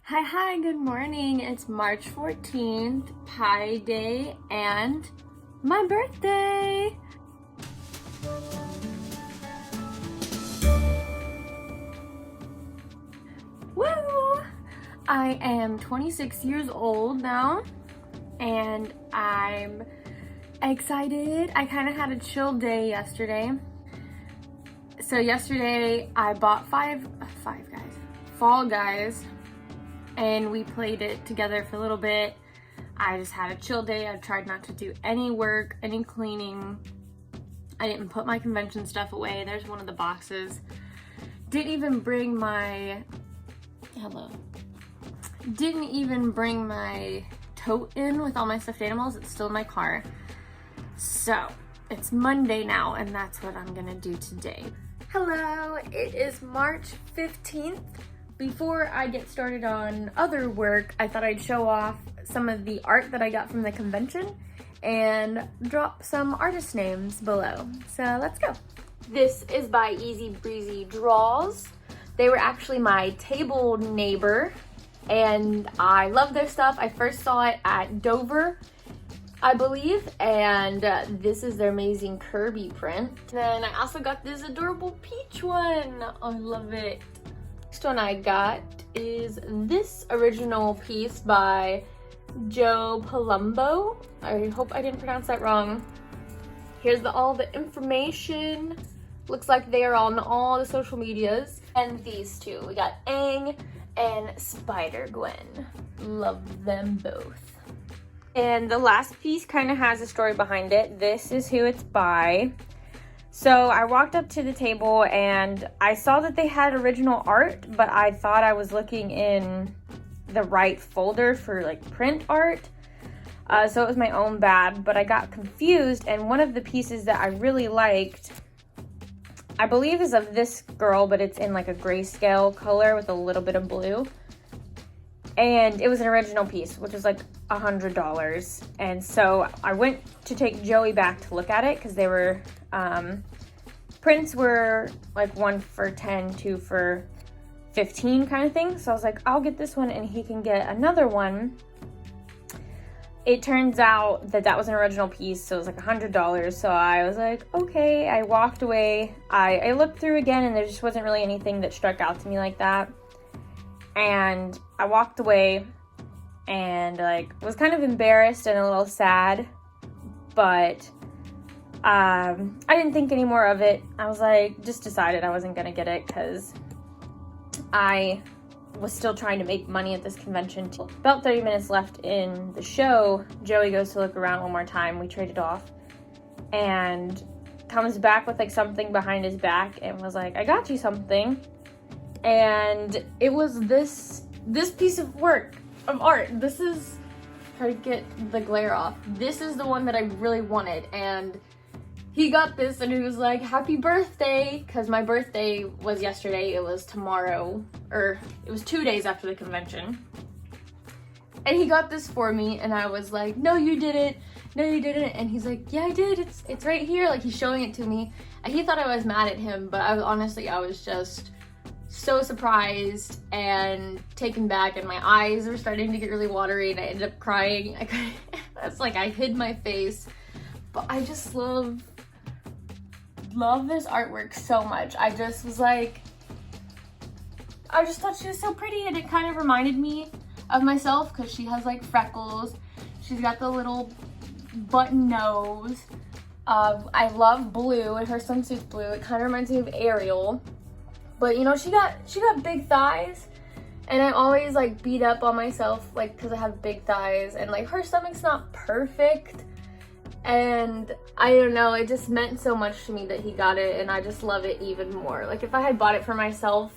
Hi, good morning. It's March 14th, Pi Day, and my birthday. Woo! I am 26 years old now, and I'm excited. I kind of had a chill day yesterday. So yesterday I bought Fall Guys, and we played it together for a little bit. I just had a chill day. I tried not to do any work, any cleaning. I didn't put my convention stuff away. There's one of the boxes. Didn't even bring my tote in with all my stuffed animals. It's still in my car. So it's Monday now, and that's what I'm gonna do today. Hello, it is March 15th. Before I get started on other work, I thought I'd show off some of the art that I got from the convention and drop some artist names below. So let's go. This is by Easy Breezy Draws. They were actually my table neighbor, and I love their stuff. I first saw it at Dover, I believe, and this is their amazing Kirby print. Then I also got this adorable peach one. I love it. Next one I got is this original piece by Joe Palumbo. I hope I didn't pronounce that wrong. Here's all the information. Looks like they are on all the social medias. And these two, we got Aang and Spider-Gwen. Love them both. And the last piece kind of has a story behind it. This is who it's by. So I walked up to the table and I saw that they had original art, but I thought I was looking in the right folder for like print art. So it was my own bad, but I got confused, and one of the pieces that I really liked, I believe is of this girl, but it's in like a grayscale color with a little bit of blue. And it was an original piece, which was like $100. And so I went to take Joey back to look at it because they were, prints were like 1 for 10, 2 for 15 kind of thing. So I was like, I'll get this one and he can get another one. It turns out that that was an original piece, so it was like $100. So I was like, okay. I walked away. I looked through again and there just wasn't really anything that struck out to me like that. And I walked away and like was kind of embarrassed and a little sad, but I didn't think any more of it. I was like, just decided I wasn't gonna get it because I was still trying to make money at this convention. About 30 minutes left in the show, Joey goes to look around one more time. We traded off and comes back with like something behind his back and was like, I got you something. And it was this piece of art. This is, try to get the glare off. This is the one that I really wanted, and he got this and he was like, happy birthday, because my birthday was yesterday. It was tomorrow, or it was 2 days after the convention. And he got this for me, and I was like, no, you didn't. No, you didn't. And he's like, yeah, I did. It's right here. Like, he's showing it to me. And he thought I was mad at him, but I was just so surprised and taken back, and my eyes were starting to get really watery, and I ended up crying. That's like, I hid my face. But I just love this artwork so much. I just was like, I just thought she was so pretty, and it kind of reminded me of myself because she has like freckles. She's got the little button nose. I love blue, and her swimsuit's blue. It kind of reminds me of Ariel. But you know, she got big thighs, and I always like beat up on myself like because I have big thighs, and like her stomach's not perfect, and I don't know, it just meant so much to me that he got it, and I just love it even more. Like, if I had bought it for myself,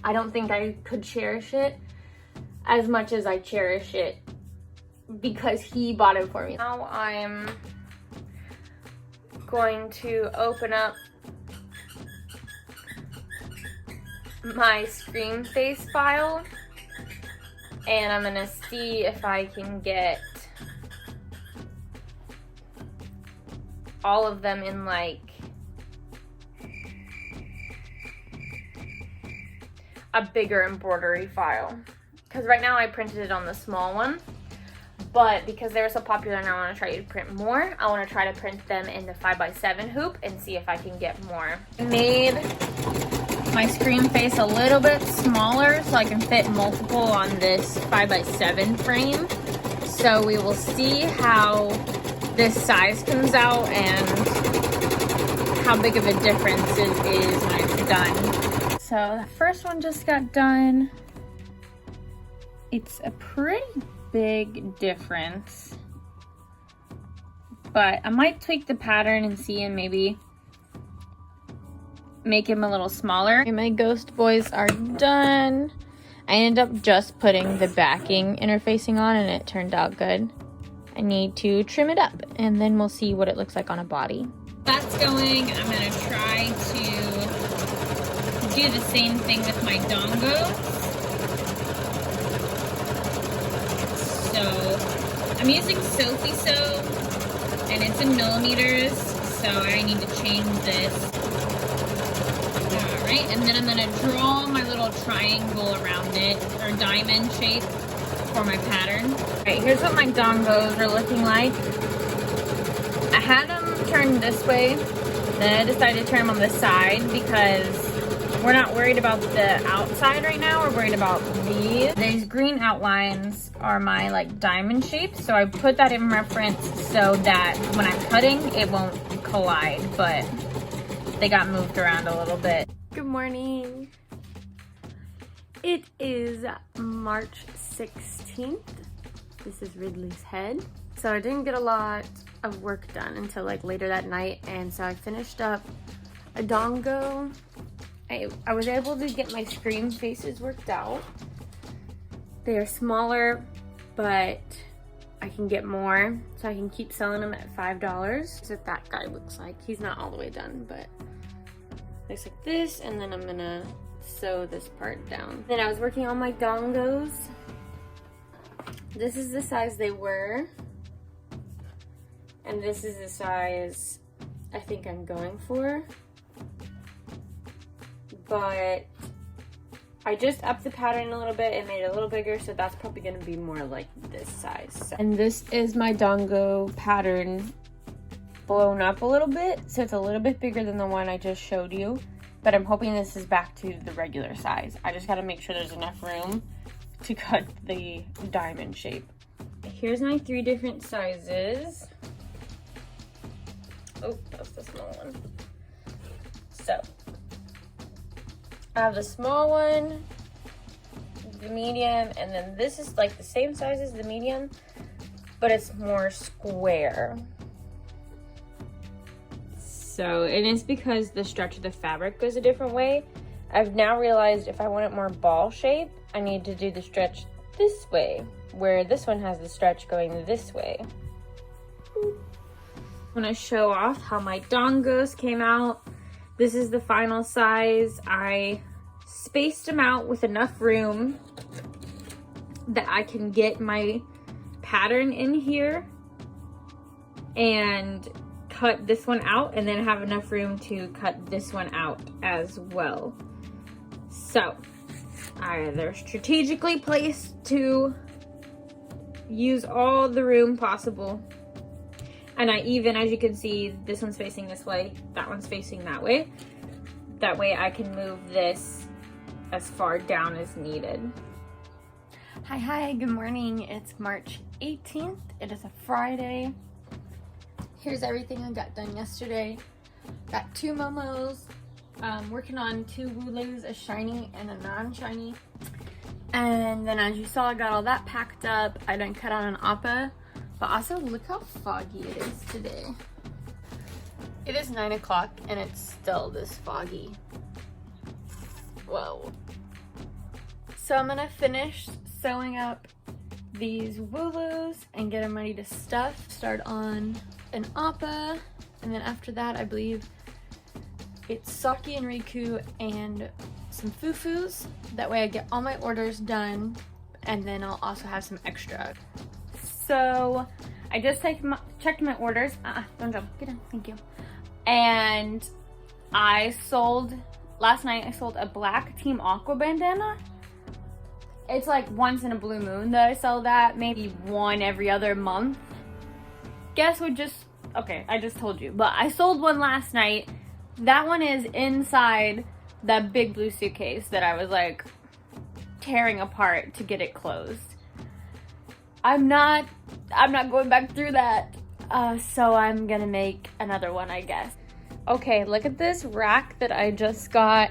I don't think I could cherish it as much as I cherish it because he bought it for me. Now I'm going to open up my Scream Face file, and I'm gonna see if I can get all of them in like a bigger embroidery file. because right now I printed it on the small one, but because they were so popular and I want to try to print more, I want to try to print them in the 5x7 hoop and see if I can get more. I made my screen face a little bit smaller so I can fit multiple on this 5x7 frame. So we will see how this size comes out and how big of a difference it is when it's done. So the first one just got done. It's a pretty big difference, but I might tweak the pattern and see and maybe make him a little smaller. Okay, my ghost boys are done. I ended up just putting the backing interfacing on and it turned out good. I need to trim it up and then we'll see what it looks like on a body. That's going. I'm gonna try to do the same thing with my dongo. So I'm using Sophie Sew and it's in millimeters, so I need to change this. Alright, and then I'm going to draw my little triangle around it, or diamond shape for my pattern. Alright, here's what my dongos are looking like. I had them turned this way, then I decided to turn them on the side because we're not worried about the outside right now, we're worried about these. These green outlines are my like diamond shapes, so I put that in reference so that when I'm cutting, it won't collide, but they got moved around a little bit. Good morning. It is March 16th. This is Ridley's head. So I didn't get a lot of work done until like later that night, and so I finished up a dongo. I was able to get my screen faces worked out. They are smaller, but I can get more, so I can keep selling them at $5. That's what that guy looks like. He's not all the way done, but looks like this, and then I'm gonna sew this part down. Then I was working on my dongos. This is the size they were, and this is the size I think I'm going for. But I just upped the pattern a little bit and made it a little bigger, so that's probably gonna be more like this size. So. And this is my dongo pattern blown up a little bit, so it's a little bit bigger than the one I just showed you, but I'm hoping this is back to the regular size. I just gotta make sure there's enough room to cut the diamond shape. Here's my 3 different sizes. Oh, that's the small one. So I have the small one, the medium, and then this is like the same size as the medium, but it's more square. So, and it's because the stretch of the fabric goes a different way. I've now realized if I want it more ball shape, I need to do the stretch this way, where this one has the stretch going this way. I'm gonna show off how my dongos came out. This is the final size. I spaced them out with enough room that I can get my pattern in here and cut this one out, and then have enough room to cut this one out as well. So they're strategically placed to use all the room possible. And I even, as you can see, this one's facing this way, that one's facing that way. That way I can move this as far down as needed. Hi, good morning. It's March 18th. It is a Friday. Here's everything I got done yesterday. Got 2 momos, working on 2 wooloos, a shiny and a non-shiny. And then as you saw, I got all that packed up. I done cut out an appa. But also, look how foggy it is today. It is 9 o'clock and it's still this foggy. Whoa. So I'm gonna finish sewing up these wooloos and get them ready to stuff. Start on an appa, and then after that, I believe it's Saki and Riku and some fufus. That way I get all my orders done, and then I'll also have some extra. So I just checked my orders. Don't jump, get in, thank you. And last night I sold a black Team Aqua bandana It's like once in a blue moon that I sell that, maybe one every other month. Guess what okay, I just told you, but I sold one last night. That one is inside that big blue suitcase that I was like tearing apart to get it closed. I'm not going back through that. So I'm gonna make another one, I guess. Okay, look at this rack that I just got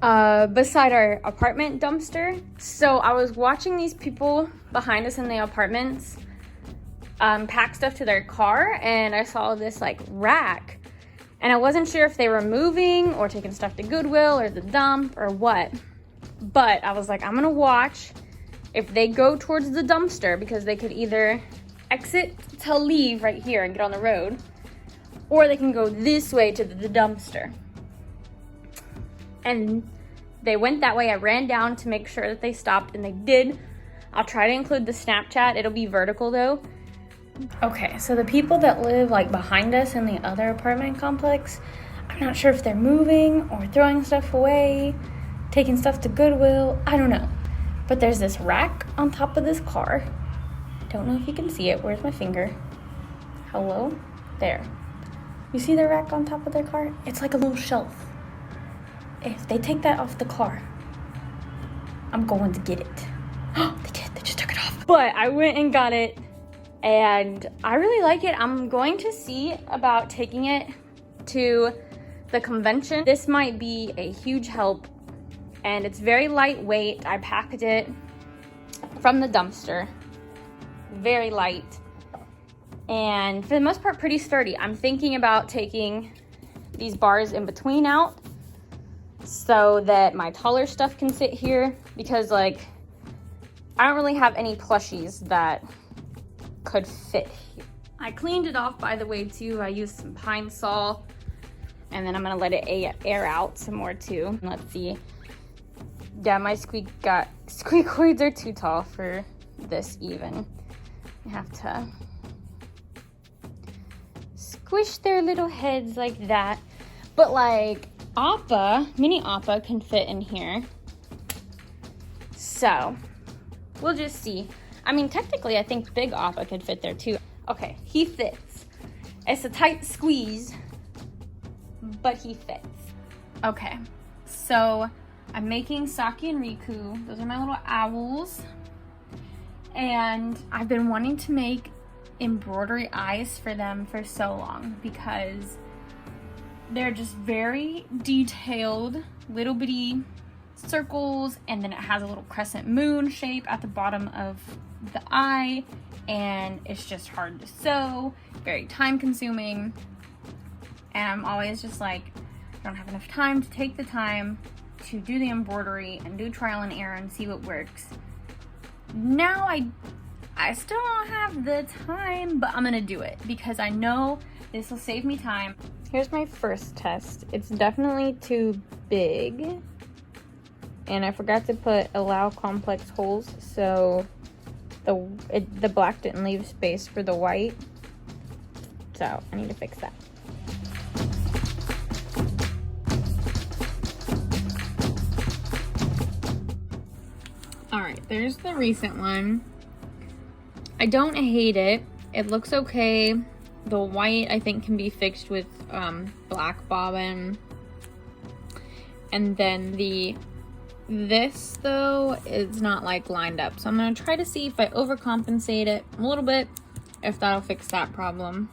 beside our apartment dumpster. So I was watching these people behind us in the apartments pack stuff to their car, and I saw this like rack, and I wasn't sure if they were moving or taking stuff to Goodwill or the dump or what, but I was like, I'm gonna watch if they go towards the dumpster, because they could either exit to leave right here and get on the road, or they can go this way to the dumpster. And they went that way. I ran down to make sure that they stopped, and they did. I'll try to include the Snapchat. It'll be vertical though. Okay, so the people that live like behind us in the other apartment complex, I'm not sure if they're moving or throwing stuff away, taking stuff to Goodwill, I don't know. But there's this rack on top of this car. Don't know if you can see it. Where's my finger? Hello? There. You see the rack on top of their car? It's like a little shelf. If they take that off the car, I'm going to get it. They did. They just took it off. But I went and got it, and I really like it. I'm going to see about taking it to the convention. This might be a huge help, and it's very lightweight. I packed it from the dumpster. Very light, and for the most part pretty sturdy. I'm thinking about taking these bars in between out so that my taller stuff can sit here, because like I don't really have any plushies that could fit here. I cleaned it off, by the way, too. I used some Pine Sol, and then I'm gonna let it air out some more too. Let's see. Yeah, my squeakoids are too tall for this even. I have to squish their little heads like that. But like mini Appa can fit in here. So we'll just see. I mean, technically I think big Appa could fit there too. Okay, he fits. It's a tight squeeze, but he fits. Okay, so I'm making Saki and Riku. Those are my little owls. And I've been wanting to make embroidery eyes for them for so long, because they're just very detailed, little bitty circles, and then it has a little crescent moon shape at the bottom of the eye, and it's just hard to sew, very time consuming, and I'm always just like, I don't have enough time to take the time to do the embroidery and do trial and error and see what works. Now I still don't have the time, but I'm gonna do it because I know this will save me time. Here's my first test. It's definitely too big, and I forgot to put allow complex holes, so the black didn't leave space for the white, so I need to fix that. Alright, there's the recent one. I don't hate it. It looks okay. The white I think can be fixed with black bobbin. And then this though is not like lined up. So I'm gonna try to see if I overcompensate it a little bit, if that'll fix that problem.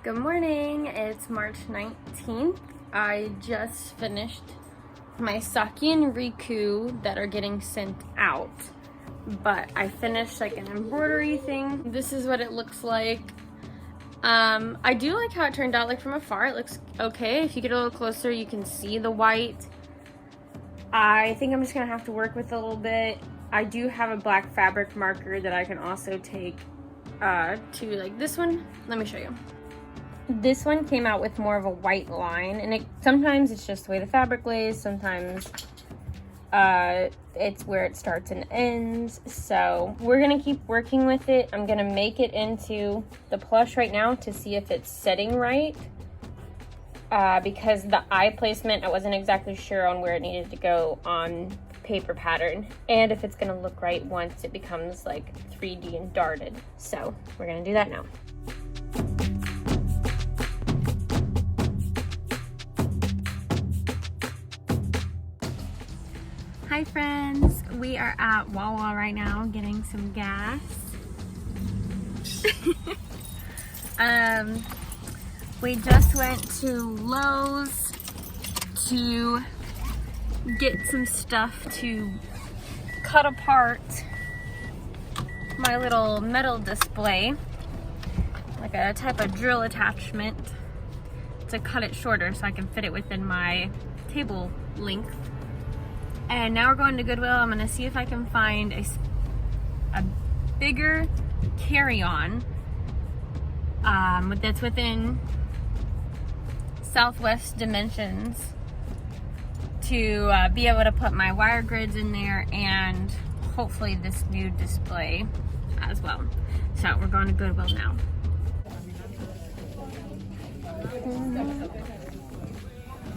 Good morning, it's March 19th. I just finished my Saki and Riku that are getting sent out, but I finished like an embroidery thing. This is what it looks like. I do like how it turned out. Like from afar it looks okay. If you get a little closer you can see the white. I think I'm just gonna have to work with it a little bit. I do have a black fabric marker that I can also take to like this one. Let me show you. This one came out with more of a white line, and sometimes it's just the way the fabric lays, sometimes it's where it starts and ends. So we're gonna keep working with it. I'm gonna make it into the plush right now to see if it's setting right, because the eye placement, I wasn't exactly sure on where it needed to go on paper pattern, and if it's gonna look right once it becomes like 3D and darted. So we're gonna do that now. Hi friends, we are at Wawa right now getting some gas. We just went to Lowe's to get some stuff to cut apart my little metal display, like a type of drill attachment to cut it shorter so I can fit it within my table length. And now we're going to Goodwill. I'm gonna see if I can find a bigger carry-on that's within Southwest dimensions to be able to put my wire grids in there and hopefully this new display as well. So we're going to Goodwill now.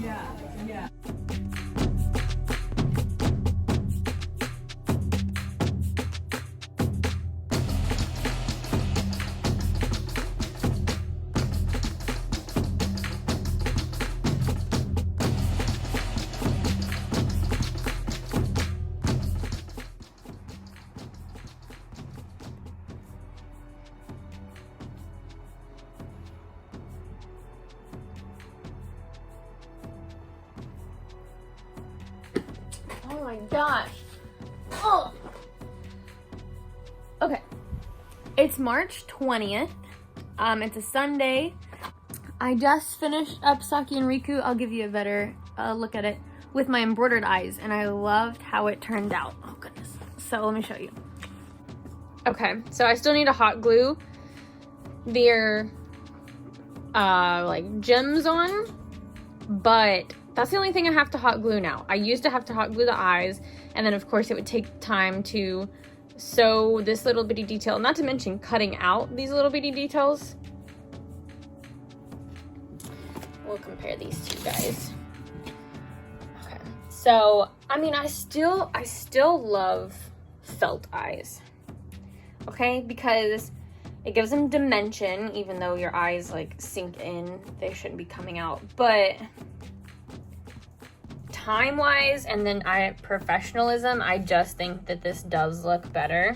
Yeah. Oh my gosh. Oh. Okay. It's March 20th. It's a Sunday. I just finished up Saki and Riku. I'll give you a better look at it with my embroidered eyes, and I loved how it turned out. Oh goodness. So let me show you. Okay, so I still need to hot glue their like gems on, but that's the only thing I have to hot glue now. I used to have to hot glue the eyes, and then of course it would take time to sew this little bitty detail, not to mention cutting out these little bitty details. We'll compare these two guys. Okay, so I mean, I still love felt eyes, okay, because it gives them dimension. Even though your eyes like sink in, they shouldn't be coming out, but time-wise and then professionalism, I just think that this does look better.